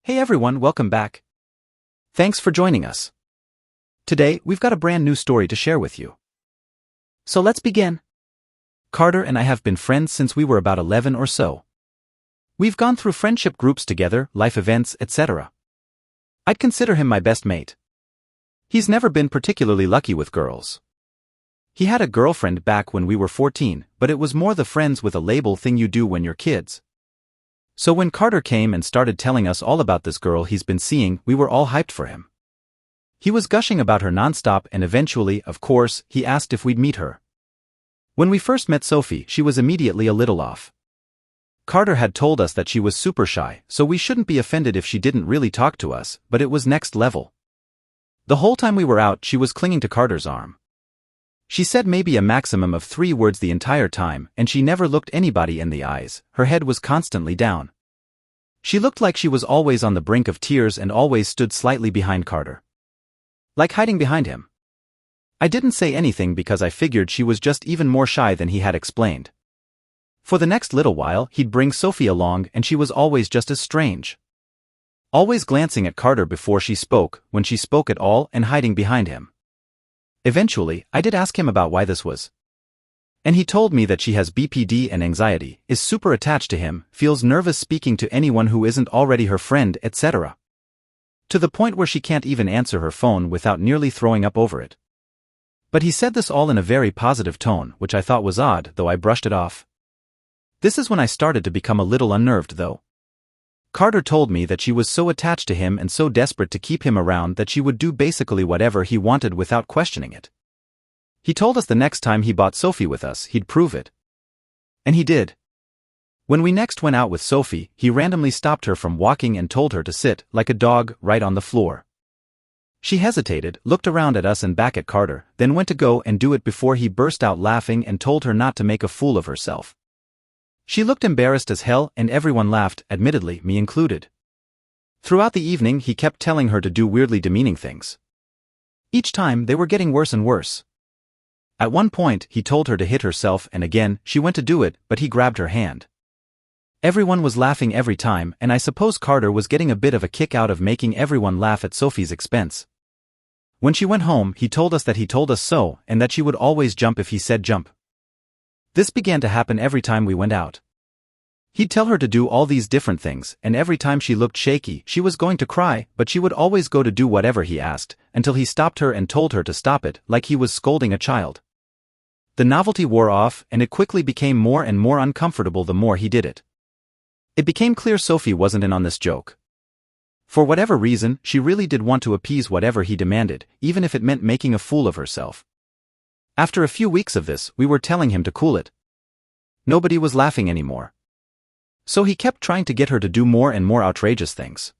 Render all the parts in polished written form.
Hey everyone, welcome back. Thanks for joining us. Today, we've got a brand new story to share with you. So let's begin. Carter and I have been friends since we were about 11 or so. We've gone through friendship groups together, life events, etc. I'd consider him my best mate. He's never been particularly lucky with girls. He had a girlfriend back when we were 14, but it was more the friends with a label thing you do when you're kids. So when Carter came and started telling us all about this girl he's been seeing, we were all hyped for him. He was gushing about her nonstop and eventually, of course, he asked if we'd meet her. When we first met Sophie, she was immediately a little off. Carter had told us that she was super shy, so we shouldn't be offended if she didn't really talk to us, but it was next level. The whole time we were out, she was clinging to Carter's arm. She said maybe a maximum of 3 words the entire time, and she never looked anybody in the eyes. Her head was constantly down. She looked like she was always on the brink of tears and always stood slightly behind Carter. Like hiding behind him. I didn't say anything because I figured she was just even more shy than he had explained. For the next little while, he'd bring Sophie along and she was always just as strange. Always glancing at Carter before she spoke, when she spoke at all, and hiding behind him. Eventually, I did ask him about why this was. And he told me that she has BPD and anxiety, is super attached to him, feels nervous speaking to anyone who isn't already her friend, etc. To the point where she can't even answer her phone without nearly throwing up over it. But he said this all in a very positive tone, which I thought was odd, though I brushed it off. This is when I started to become a little unnerved, though. Carter told me that she was so attached to him and so desperate to keep him around that she would do basically whatever he wanted without questioning it. He told us the next time he bought Sophie with us, he'd prove it. And he did. When we next went out with Sophie, he randomly stopped her from walking and told her to sit, like a dog, right on the floor. She hesitated, looked around at us and back at Carter, then went to go and do it before he burst out laughing and told her not to make a fool of herself. She looked embarrassed as hell and everyone laughed, admittedly, me included. Throughout the evening he kept telling her to do weirdly demeaning things. Each time they were getting worse and worse. At one point he told her to hit herself and again she went to do it, but he grabbed her hand. Everyone was laughing every time and I suppose Carter was getting a bit of a kick out of making everyone laugh at Sophie's expense. When she went home he told us that he told us so and that she would always jump if he said jump. This began to happen every time we went out. He'd tell her to do all these different things, and every time she looked shaky, she was going to cry, but she would always go to do whatever he asked, until he stopped her and told her to stop it, like he was scolding a child. The novelty wore off, and it quickly became more and more uncomfortable the more he did it. It became clear Sophie wasn't in on this joke. For whatever reason, she really did want to appease whatever he demanded, even if it meant making a fool of herself. After a few weeks of this, we were telling him to cool it. Nobody was laughing anymore. So he kept trying to get her to do more and more outrageous things.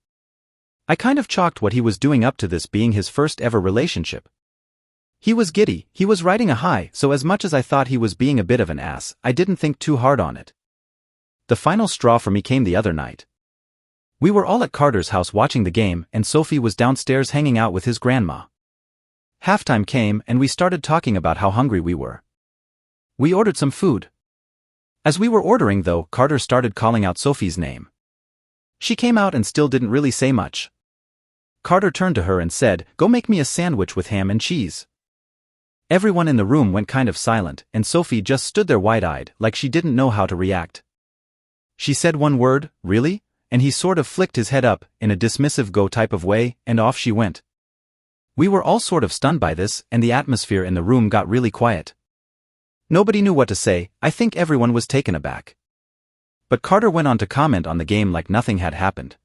I kind of chalked what he was doing up to this being his first ever relationship. He was giddy, he was riding a high, so as much as I thought he was being a bit of an ass, I didn't think too hard on it. The final straw for me came the other night. We were all at Carter's house watching the game and Sophie was downstairs hanging out with his grandma. Halftime came and we started talking about how hungry we were. We ordered some food. As we were ordering though, Carter started calling out Sophie's name. She came out and still didn't really say much. Carter turned to her and said, "Go make me a sandwich with ham and cheese." Everyone in the room went kind of silent and Sophie just stood there wide-eyed, like she didn't know how to react. She said one word, "Really?" and he sort of flicked his head up, in a dismissive go type of way, and off she went. We were all sort of stunned by this, and the atmosphere in the room got really quiet. Nobody knew what to say, I think everyone was taken aback. But Carter went on to comment on the game like nothing had happened.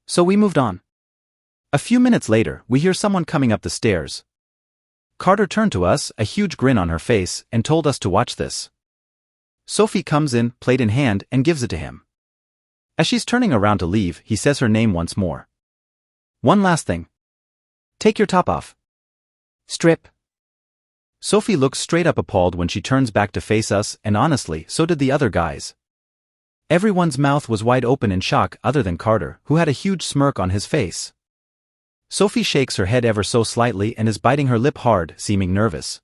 So we moved on. A few minutes later, we hear someone coming up the stairs. Carter turned to us, a huge grin on her face, and told us to watch this. Sophie comes in, plate in hand, and gives it to him. As she's turning around to leave, he says her name once more. "One last thing. Take your top off. Strip." Sophie looks straight up appalled when she turns back to face us, and honestly, so did the other guys. Everyone's mouth was wide open in shock other than Carter, who had a huge smirk on his face. Sophie shakes her head ever so slightly and is biting her lip hard, seeming nervous.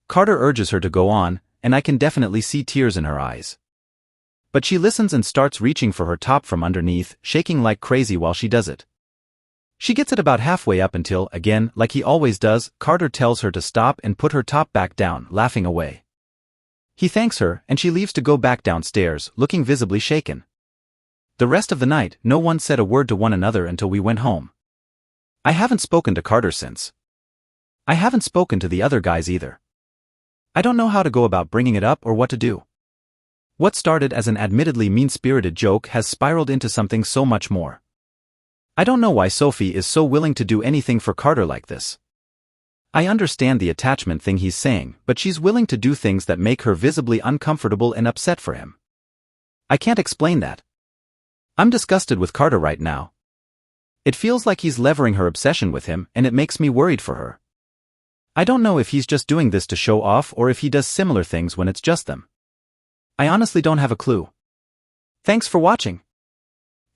Carter urges her to go on, and I can definitely see tears in her eyes. But she listens and starts reaching for her top from underneath, shaking like crazy while she does it. She gets it about halfway up until, again, like he always does, Carter tells her to stop and put her top back down, laughing away. He thanks her, and she leaves to go back downstairs, looking visibly shaken. The rest of the night, no one said a word to one another until we went home. I haven't spoken to Carter since. I haven't spoken to the other guys either. I don't know how to go about bringing it up or what to do. What started as an admittedly mean-spirited joke has spiraled into something so much more. I don't know why Sophie is so willing to do anything for Carter like this. I understand the attachment thing he's saying, but she's willing to do things that make her visibly uncomfortable and upset for him. I can't explain that. I'm disgusted with Carter right now. It feels like he's levering her obsession with him, and it makes me worried for her. I don't know if he's just doing this to show off or if he does similar things when it's just them. I honestly don't have a clue. Thanks for watching.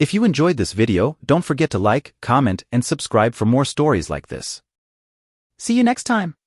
If you enjoyed this video, don't forget to like, comment, and subscribe for more stories like this. See you next time.